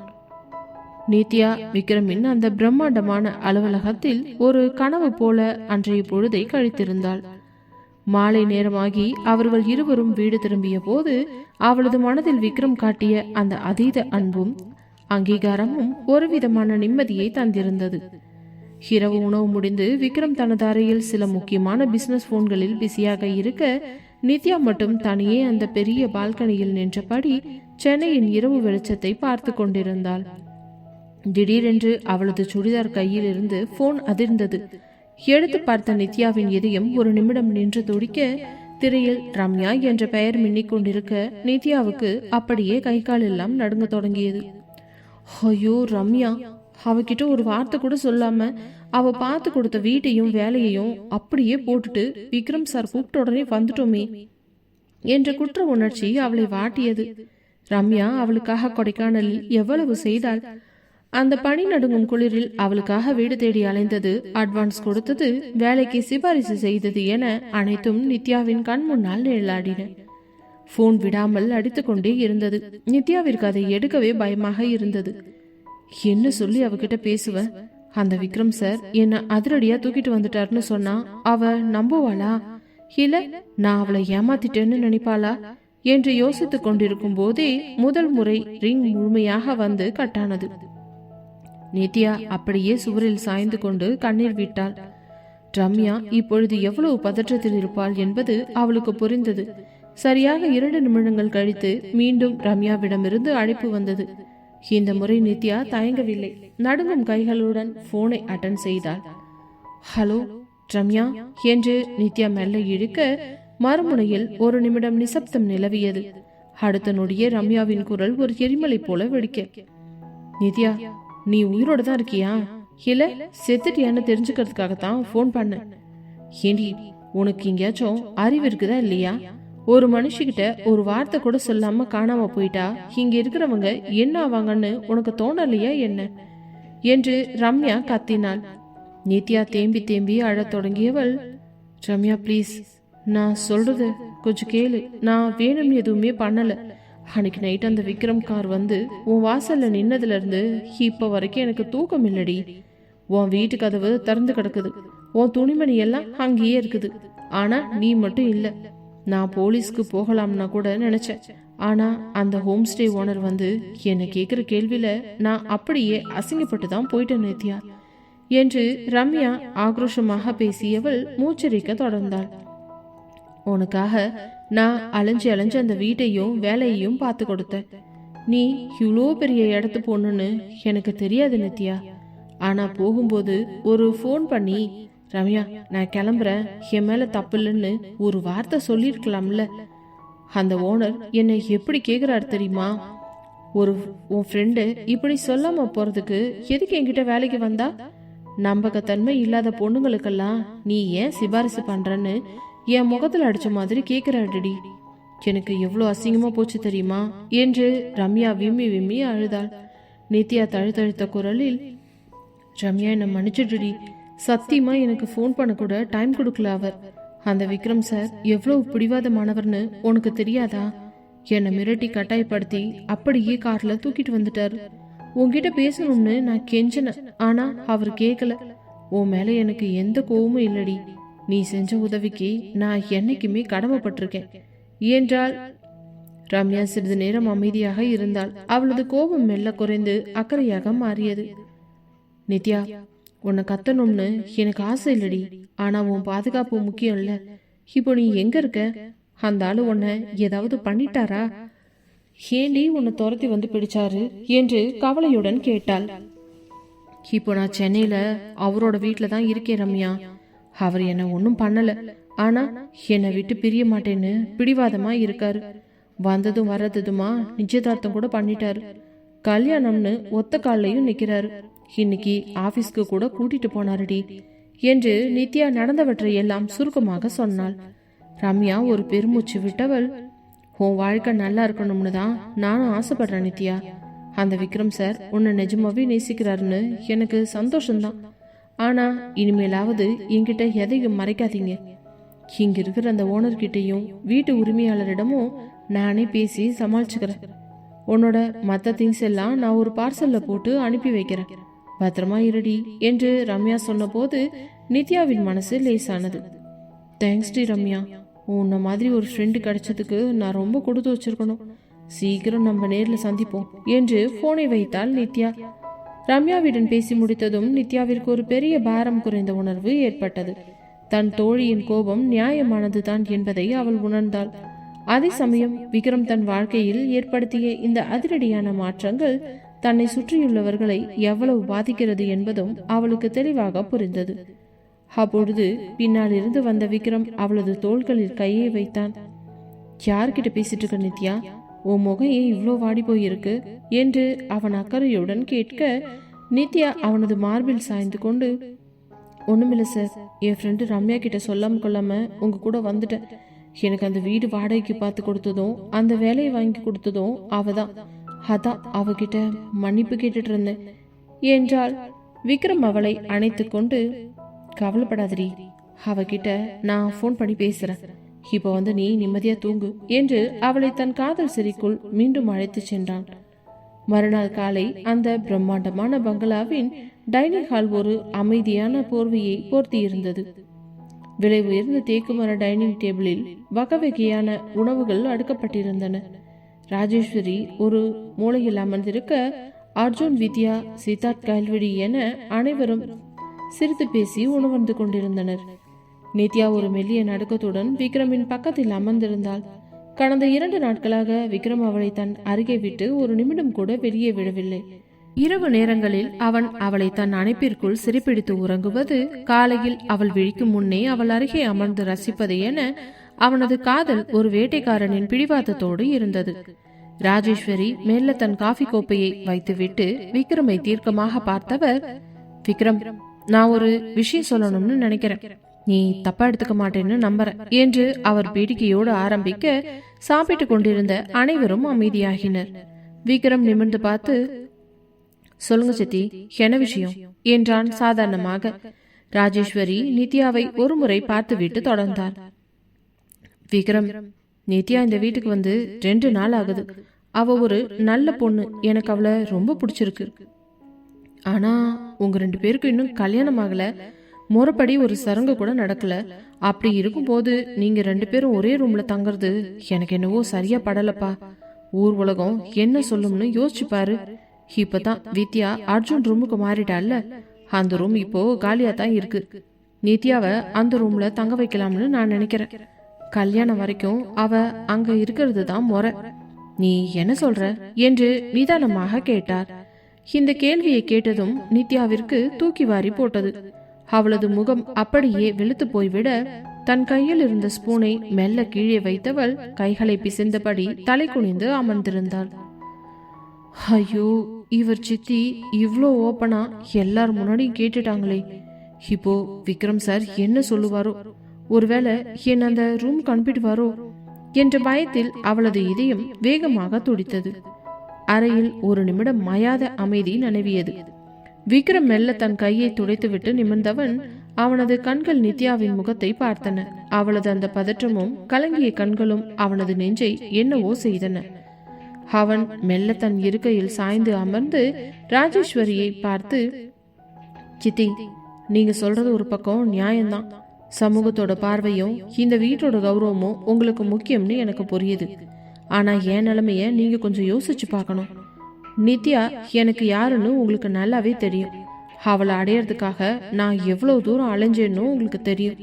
நித்யா விக்ரமின் அந்த பிரம்மாண்டமான அலுவலகத்தில் ஒரு கனவு போல அன்றைய பொழுதை கழித்திருந்தாள். மாலை நேரமாகி அவர்கள் இருவரும் வீடு திரும்பிய போது அவளது மனதில் விக்ரம் காட்டிய அந்த அதீத அன்பும் அங்கீகாரமும் ஒரு விதமான நிம்மதியை தந்திருந்தது. இரவு உணவு முடிந்து விக்ரம் தனது அறையில் சில முக்கியமான பிசினஸ் போன்களில் பிஸியாக இருக்க, நித்யா மட்டும் தனியே அந்த பெரிய பால்கனியில் நின்றபடி சென்னையின் இரவு வெளிச்சத்தை பார்த்து கொண்டிருந்தாள். திடீரென்று அவளது சுடிதார் கையில் இருந்து போன் அதிர்ந்தது. எடுத்து பார்த்த நித்யாவின் இதயம் ஒரு நிமிடம் நின்று துடிக்க, திரையில் ரம்யா என்ற பெயர் மின்னிக் கொண்டிருக்க நித்யாவுக்கு அப்படியே கை கால் எல்லாம் நடுங்க தொடங்கியது. ஐயோ ரம்யா, அவகிட்ட ஒரு வார்த்தை கூட சொல்லாம அவ பார்த்து கொடுத்த வீட்டையும் வேலையையும் அப்படியே போட்டுட்டு விக்ரம் சார் கூப்பிட்ட உடனே வந்துட்டோமே என்ற குற்ற உணர்ச்சி அவளை வாட்டியது. ரம்யா அவளுக்காக கொடைக்கானலில் எவ்வளவு செய்தாள். அந்த பனி நடுங்கும் குளிரில் அவளுக்காக வீடு தேடி அலைந்தது, அட்வான்ஸ் கொடுத்தது, வேலைக்கு சிபாரிசு செய்தது என அனைத்தும் நித்யாவின் கண் முன்னால் நிழலாடின. போன் விடாமல் அடித்துக்கொண்டே இருந்தது. நித்யாவிற்கு அதை எடுக்கவே பயமாக இருந்தது. என்ன சொல்லி அவகிட்ட பேசுவ? அந்த விக்ரம் சார் என்ன அதிரடியா தூக்கிட்டு வந்துட்டாருன்னு சொன்னா அவ நம்புவாளா? இல்ல நான் அவளை ஏமாத்திட்டேன்னு நினைப்பாளா என்று யோசித்துக் கொண்டிருக்கும் போதே முதல் முறை ரிங் முழுமையாக வந்து கட்டானது. நித்யா அப்படியே சுவரில் சாய்ந்து கொண்டு கண்ணீர் விட்டாள். ரம்யா இப்பொழுது எவ்வளவு பதற்றத்தில் இருப்பாள் என்பது அவளுக்கு புரிந்தது. சரியாக 2 நிமிடங்கள் கழித்து மீண்டும் ரம்யாவிடமிருந்து அழைப்பு வந்தது. இந்த முறை நித்யா தயங்கவில்லை. நடுங்கும் கைகளுடன் போனை அட்டன் செய்தாள். ஹலோ ரம்யா என்று நித்யா மெல்ல இழுக்க, மறுமுனையில் ஒரு நிமிடம் நிசப்தம் நிலவியது. அடுத்த நொடியே ரம்யாவின் குரல் ஒரு எரிமலை போல வெடிக்க, நித்யா நீ உயிரோட தான் இருக்கியா இல்ல செத்துட்டியான்னு தெரிஞ்சுக்கிறதுக்காகத்தான் போன் பண்ண. ஏண்டி உனக்கு எங்கேயாச்சும் அறிவு இருக்குதா இல்லையா? ஒரு மனுஷிகிட்ட ஒரு வார்த்தை கூட சொல்லாம காணாம போயிட்டா இங்க இருக்கிறவங்க என்ன ஆவாங்கன்னு உனக்கு தோணலையா என்ன என்று ரம்யா கத்தினாள். நித்யா தேம்பி தேம்பி அழத் தொடங்கியவள், ரம்யா ப்ளீஸ், நான் சொல்றது கொஞ்சம் கேளு, நான் வேணும்னு எதுவுமே பண்ணல. அன்னைக்கு நைட் அந்த விக்ரம் கார் வந்து உன் வாசல்ல நின்னதுல இருந்து இப்ப வரைக்கும் எனக்கு தூக்கம் இல்லடி. உன் வீட்டு கதவு திறந்து கிடக்குது, உன் துணிமணி எல்லாம் அங்கேயே இருக்குது, ஆனா நீ மட்டும் இல்ல. நான் போலீஸ்க்கு போகலாம்னா கூட நினைச்சேன், ஆனா அந்த ஹோம் ஸ்டே ஓனர் வந்து என்ன கேக்குற கேள்வியில நான் அப்படியே அசிங்கப்பட்டு தான் போயிட்டேன் நித்யா என்று ரம்யா ஆக்ரோஷமாக பேசியவள் மூச்சரிக்க தொடர்ந்தாள். உனக்காக நான் அலைஞ்சு அலைஞ்சு அந்த வீட்டையும் வேலையையும் பார்த்து கொடுத்தேன். நீ இவ்வளோ பெரிய இடத்து பொண்ணுன்னு எனக்கு தெரியாது நித்யா. ஆனா போகும்போது ஒரு ஃபோன் பண்ணி, ரம்யா நான் கிளம்புறேன், என் மேல தப்பு இல்லைன்னு ஒரு வார்த்தை சொல்லியிருக்கலாம்ல. அந்த ஓனர் என்னை எப்படி கேக்குறாரு தெரியுமா? உன் ஃப்ரெண்டு இப்படி சொல்லாம போறதுக்கு எதுக்கு என்கிட்ட வேலைக்கு வந்தா? நம்பகத்தன்மை இல்லாத பொண்ணுங்களுக்கெல்லாம் நீ ஏன் சிபாரிசு பண்றன்னு என் முகத்துல அடிச்ச மாதிரி கேக்குறாடி. எனக்கு எவ்வளோ அசிங்கமா போச்சு தெரியுமா என்று ரம்யா விம்மி விம்மி அழுதாள். நித்யா தழுத்தழுத்த குரலில், ரம்யா என்னை மன்னிச்சிடுடி, சத்தியமா எனக்கு ஃபோன் பண்ண கூட டைம் கொடுக்கல அவர். அந்த விக்ரம் சார் எவ்வளவு பிடிவாதமானவர்னு உனக்கு தெரியாதா? என்னை மிரட்டி கட்டாயப்படுத்தி அப்படியே கார்ல தூக்கிட்டு வந்துட்டாரு. உன்கிட்ட பேசணும்னு நான் கெஞ்சினேன், ஆனா அவர் கேட்கல. உன் மேல எனக்கு எந்த கோவமும் இல்லடி. நீ செஞ்ச உதவிக்கு நான் என்னைக்குமே கடமைப்பட்டிருக்கேன் என்றால். ரம்யா சிறிது நேரம் அமைதியாக இருந்தாள். அவளது கோபம் மெல்ல குறைந்து அக்கறையாக மாறியது. நித்யா, உன்னை கத்தணும்னு எனக்கு ஆசை இல்லடி, ஆனா உன் பாதுகாப்பு முக்கியம் இல்ல. இப்போ நீ எங்க இருக்க? அந்த ஆளு உன்னை ஏதாவது பண்ணிட்டாரா? ஏண்டி உன்னை துரத்தி வந்து பிடிச்சாரு என்று கவலையுடன் கேட்டாள். இப்போ நான் சென்னையில அவரோட வீட்டுல தான் இருக்கேன் ரம்யா. அவர் என்ன ஒன்னும் பண்ணல, ஆனா என்னை விட்டு பிரிய மாட்டேன்னு பிடிவாதமா இருக்காரு. வந்ததும் வர்றதுமா நிச்சயதார்த்தம் கூட பண்ணிட்டாரு. கல்யாணம்னு ஒத்த காலையும் நிக்கிறாரு. இன்னைக்கு ஆபீஸ்க்கு கூட கூட்டிட்டு போனாருடி என்று நித்யா நடந்தவற்றை எல்லாம் சுருக்கமாக சொன்னாள். ரம்யா ஒரு பெருமூச்சு விட்டவள், உன் வாழ்க்கை நல்லா இருக்கணும்னு தான் நானும் ஆசைப்படுறேன் நித்யா. அந்த விக்ரம் சார் உன்னை நிஜமாவே நேசிக்கிறாருன்னு எனக்கு சந்தோஷம்தான். ஆனா இனிமேலாவது என்கிட்ட எதையும் மறைக்காதீங்க. இங்க இருக்கிற அந்த ஓனர்கிட்டையும் வீட்டு உரிமையாளரிடமும் நானே பேசி சமாளிச்சுக்கிறேன். உன்னோட மற்ற திங்ஸ் எல்லாம் நான் ஒரு பார்சல்ல போட்டு அனுப்பி வைக்கிறேன், பத்திரமா இருடி என்று ரம்யா சொன்ன போது நித்யாவின் மனசு லேசானது. தேங்க்ஸ் டி ரம்யா, உன்ன மாதிரி ஒரு ஃப்ரெண்டு கிடைச்சதுக்கு நான் ரொம்ப கொடுத்து வச்சிருக்கணும். சீக்கிரம் நம்ம நேர்ல சந்திப்போம் என்று போனை வைத்தாள் நித்யா. ரம்யாவிடன் பேசி முடித்ததும் நித்யாவிற்கு ஒரு பெரிய பாரம் குறைந்த உணர்வு ஏற்பட்டது. தன் தோழியின் கோபம் நியாயமானதுதான் என்பதை அவள் உணர்ந்தாள். அதே சமயம் விக்ரம் தன் வாழ்க்கையில் ஏற்படுத்திய இந்த அதிரடியான மாற்றங்கள் தன்னை சுற்றியுள்ளவர்களை எவ்வளவு பாதிக்கிறது என்பதும் அவளுக்கு தெளிவாக புரிந்தது. அப்பொழுது பின்னால் இருந்து வந்த விக்ரம் அவளது தோள்களில் கையை வைத்தான். யார்கிட்ட பேசிட்டு இருக்க நித்யா? உன் முகம் ஏன் இவ்வளோ வாடி போயிருக்கு என்று அவன் அக்கறையுடன் கேட்க, நித்யா அவனது மார்பில் சாய்ந்து கொண்டு, ஒண்ணுமில்ல சார், என் ஃப்ரெண்டு ரம்யா கிட்ட சொல்லாம கொள்ளாம உங்க கூட வந்துட்டேன். எனக்கு அந்த வீடு வாடகைக்கு பார்த்து கொடுத்ததும் அந்த வேலையை வாங்கி கொடுத்ததும் அவதான். அதான் அவகிட்ட மன்னிப்பு கேட்டுட்டு இருந்தேன் என்றால். விக்ரம் அவளை அணைத்து கொண்டு, கவலைப்படாதடி, அவகிட்ட நான் ஃபோன் பண்ணி பேசுறேன். இப்போ வந்து நீ நிம்மதியா தூங்கு என்று அவளை தன் காதல் சிறைக்குள் மீண்டும் அழைத்து சென்றான். மறுநாள் காலை அந்த பிரம்மாண்டமான பங்களாவின் டைனிங் ஹால் ஒரு அமைதியான போர்வையை போர்த்தி இருந்தது. விலை உயர்ந்த தேக்குமர டைனிங் டேபிளில் வகை வகையான உணவுகள் அடுக்கப்பட்டிருந்தன. ராஜேஸ்வரி ஒரு மூலையில் அமர்ந்திருக்க, அர்ஜுன், வித்யா, சித்தார்த், கல்வெடி என அனைவரும் சிரித்து பேசி உணவந்து கொண்டிருந்தனர். நித்யா ஒரு மெல்லிய நடுக்கத்துடன் விக்ரமின் பக்கத்தில் அமர்ந்திருந்தாள். கடந்த 2 நாட்களாக விக்ரம் அவளை தன் அருகே விட்டு ஒரு நிமிடம் கூட வெளியே விடவில்லை. இரவு நேரங்களில் அவன் அவளை தன் அணைப்பிற்குள் சிறைப்பிடித்து உறங்குவது, காலையில் அவள் விழிக்கும் முன்னே அவள் அருகே அமர்ந்து ரசிப்பது என அவனது காதல் ஒரு வேட்டைக்காரனின் பிடிவாதத்தோடு இருந்தது. ராஜேஸ்வரி மெல்ல தன் காஃபி கோப்பையை வைத்துவிட்டு விக்ரமை தீர்க்கமாக பார்த்தவர், விக்ரம், நான் ஒரு விஷயம் சொல்லணும்னு நினைக்கிறேன், நீ தப்பா எடுத்துக்க மாட்டேன்னு நம்புறேன் என்று அவர் வேடிக்கையோடு ஆரம்பிக்க, சாப்பிட்டு கொண்டிருந்த அனைவரும் அமைதியாகினர். விக்ரம் நிமிர்ந்து பார்த்து, சொல்லுங்க சித்தி, என்ன விஷயம் என்றான் சாதாரணமாக. ராஜேஸ்வரி நித்யாவை ஒரு முறை பார்த்துவிட்டு தொடர்ந்தார். விக்ரம், நித்யா இந்த வீட்டுக்கு வந்து 2 நாள் ஆகுது. அவ ஒரு நல்ல பொண்ணு, எனக்கு அவளை ரொம்ப பிடிச்சிருக்கு. ஆனா உங்க 2 பேருக்கும் இன்னும் கல்யாணம் ஆகல, முறைப்படி ஒரு சரங்கு கூட நடக்கல. அப்படி இருக்கும் போது நீங்க 2 பேரும் ஒரே ரூம்ல தங்குறது எனக்கு என்னவோ சரியா படலப்பா. ஊர் உலகம் என்ன சொல்லும்னு யோசிச்சு பாரு. இப்பதான் வித்யா அர்ஜுன் ரூமுக்கு மாறிட்டால, அந்த ரூம் இப்போ காலியா தான் இருக்கு. நித்யாவை அந்த ரூம்ல தங்க வைக்கலாம்னு நான் நினைக்கிறேன். கல்யாணம் வரைக்கும் அவ அங்க இருக்கிறது தான் முறை. நீ என்ன சொல்ற என்று நிதானமாக கேட்டார். இந்த கேள்வியை கேட்டதும் நித்யாவிற்கு தூக்கி வாரி போட்டது. அவளது முகம் அப்படியே வெளுத்து போய்விட, தன் கையில் இருந்த ஸ்பூனை மெல்ல கீழே வைத்தவள் கைகளை பிசைந்தபடி தலை குனிந்து அமர்ந்திருந்தாள். ஐயோ, இவர் சித்தி இவ்ளோ ஓப்பனா எல்லார் முன்னாடியும் கேட்டுட்டாங்களே. இப்போ விக்ரம் சார் என்ன சொல்லுவாரோ? ஒருவேளை என்ன அந்த ரூம் அனுப்பிடுவாரோ? என்ற பயத்தில் அவளது இதயம் வேகமாக துடித்தது. அறையில் ஒரு நிமிடம் மாயாத அமைதி நனவியது. விக்ரம் மெல்ல தன் கையை துடைத்துவிட்டு நிமிர்ந்தவன் அவனது கண்கள் நித்யாவின் முகத்தை பார்த்தன. அவளது அந்த பதற்றமும் கலங்கிய கண்களும் அவனது நெஞ்சை என்னவோ செய்தன. அவன் மெல்ல தன் இருக்கையில் சாய்ந்து அமர்ந்து ராஜேஸ்வரியை பார்த்து, சித்தி, நீங்க சொல்றது ஒரு பக்கம் நியாயம்தான். சமூகத்தோட பார்வையும் இந்த வீட்டோட கௌரவமும் உங்களுக்கு முக்கியம்னு எனக்கு புரியுது. ஆனா என் நிலைமைய நீங்க கொஞ்சம் யோசிச்சு பார்க்கணும். நித்யா எனக்கு யாருன்னு உங்களுக்கு நல்லாவே தெரியும். அவளை அடையறதுக்காக நான் எவ்வளவு தூரம் அலைஞ்சேன்னு உங்களுக்கு தெரியும்.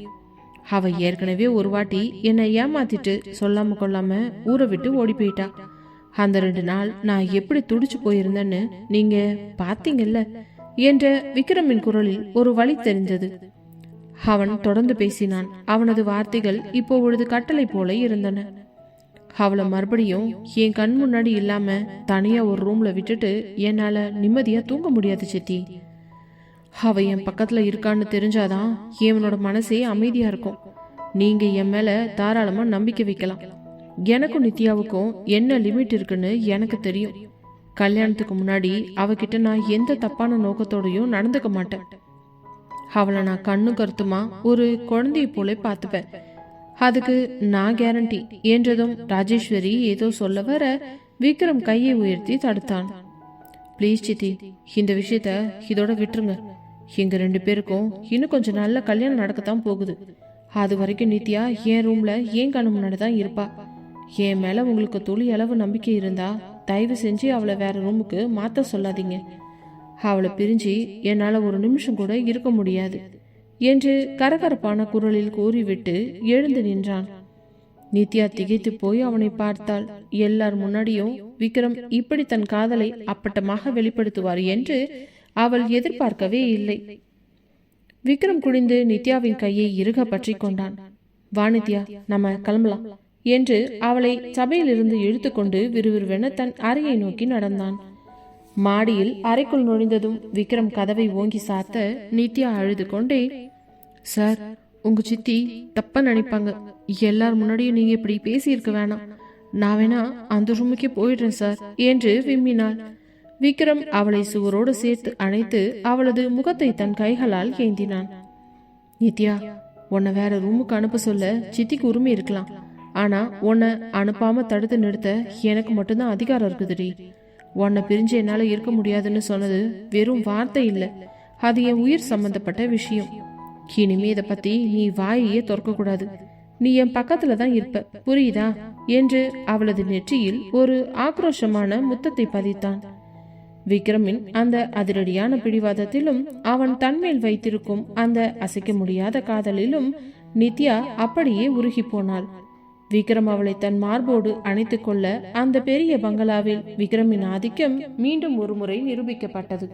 அவ ஏற்கனவே ஒரு வாட்டி என்னை ஏமாத்திட்டு சொல்லாம கொள்ளாம ஊரை விட்டு ஓடி போயிட்டா. அந்த 2 நாள் நான் எப்படி துடிச்சு போயிருந்தேன்னு நீங்க பாத்தீங்கல்ல என்ற விக்ரமின் குரலில் ஒரு வழி தெரிந்தது. அவன் தொடர்ந்து பேசினான். அவனது வார்த்தைகள் இப்பொழுது கட்டளை போல இருந்தன. அவளை மறுபடியும் என் கண் முன்னாடி இல்லாம தனியா ஒரு ரூம்ல விட்டுட்டு என்னால நிம்மதியா தூங்க முடியாது சித்தி. அவ என் பக்கத்துல இருக்கான்னு தெரிஞ்சாதான் என்னோட மனசே அமைதியா இருக்கும். நீங்க என் மேல தாராளமா நம்பிக்கை வைக்கலாம். எனக்கும் நித்யாவுக்கும் என்ன லிமிட் இருக்குன்னு எனக்கு தெரியும். கல்யாணத்துக்கு முன்னாடி அவகிட்ட நான் எந்த தப்பான நோக்கத்தோடையும் நடந்துக்க மாட்டேன். அவளை நான் கண்ணு கருத்துமா ஒரு குழந்தைய போல பார்த்துப்பேன். அதுக்கு நான் கேரண்டி என்றதும் ராஜேஸ்வரி ஏதோ சொல்ல வர விக்ரம் கையை உயர்த்தி தடுத்தான். பிளீஸ் சித்தி, இந்த விஷயத்த இதோட விட்டுருங்க. எங்க 2 பேருக்கும் இன்னும் கொஞ்சம் நல்ல கல்யாணம் நடக்கத்தான் போகுது. அது வரைக்கும் நித்யா என் ரூம்ல ஏன் கண்ணு முன்னாடி தான் இருப்பா. என் மேல உங்களுக்கு துளி அளவு நம்பிக்கை இருந்தா தயவு செஞ்சு அவளை வேற ரூமுக்கு மாத்த சொல்லாதீங்க. அவளை பிரிஞ்சு என்னால ஒரு நிமிஷம் கூட இருக்க முடியாது என்று கரகரப்பான குரலில் கூறிவிட்டு எழுந்து நின்றான். நித்யா திகைத்து போய் அவனை பார்த்தாள். எல்லார் முன்னாடியும் விக்ரம் இப்படி தன் காதலை அப்பட்டமாக வெளிப்படுத்துவார் என்று அவள் எதிர்பார்க்கவே இல்லை. விக்ரம் குனிந்து நித்யாவின் கையை இறுக பற்றி கொண்டான். வா நித்யா, நம்ம கிளம்பலாம் என்று அவளை சபையிலிருந்து இழுத்துக்கொண்டு விறுவிறுவென தன் அறையை நோக்கி நடந்தான். மாடியில் அறைக்குள் நுழைந்ததும் விக்ரம் கதவை ஓங்கி சாத்த நித்யா அழுது கொண்டே, சார், உங்க சித்தி தப்பா நினைப்பாங்க. எல்லார் முன்னாடியும் நீங்க இப்படி பேசியிருக்க வேணாம். நான் வேணா அந்த ரூமுக்கே போயிடுறேன் சார் என்று விம்மினாள். விக்ரம் அவளை சுவரோடு சேர்த்து அணைத்து அவளது முகத்தை தன் கைகளால் ஏந்தினான். நித்யா, உன்னை வேற ரூமுக்கு அனுப்ப சொல்ல சித்திக்கு உரிமை இருக்கலாம். ஆனா உன்னை அனுப்பாம தடுத்து நிறுத்த எனக்கு மட்டும்தான் அதிகாரம் இருக்குதுடி. உன்னை பிரிஞ்சு என்னால இருக்க முடியாதுன்னு சொன்னது வெறும் வார்த்தை இல்ல, அது என் உயிர் சம்பந்தப்பட்ட விஷயம். இனிமே இதை பத்தி நீ வாயையே திறக்க கூடாது. நீ என் பக்கத்துல தான் இருப்ப, புரியுதா என்று அவளது நெற்றியில் ஒரு ஆக்ரோஷமான முத்தத்தை பதித்தான். விக்ரமின் அந்த அதிரடியான பிடிவாதத்திலும் அவன் தன்மேல் வைத்திருக்கும் அந்த அசைக்க முடியாத காதலிலும் நித்யா அப்படியே உருகி போனாள். விக்ரம் அவளை தன் மார்போடு அணைத்துக் கொள்ள அந்த பெரிய பங்களாவில் விக்ரமின் ஆதிக்கம் மீண்டும் ஒரு முறை நிரூபிக்கப்பட்டது.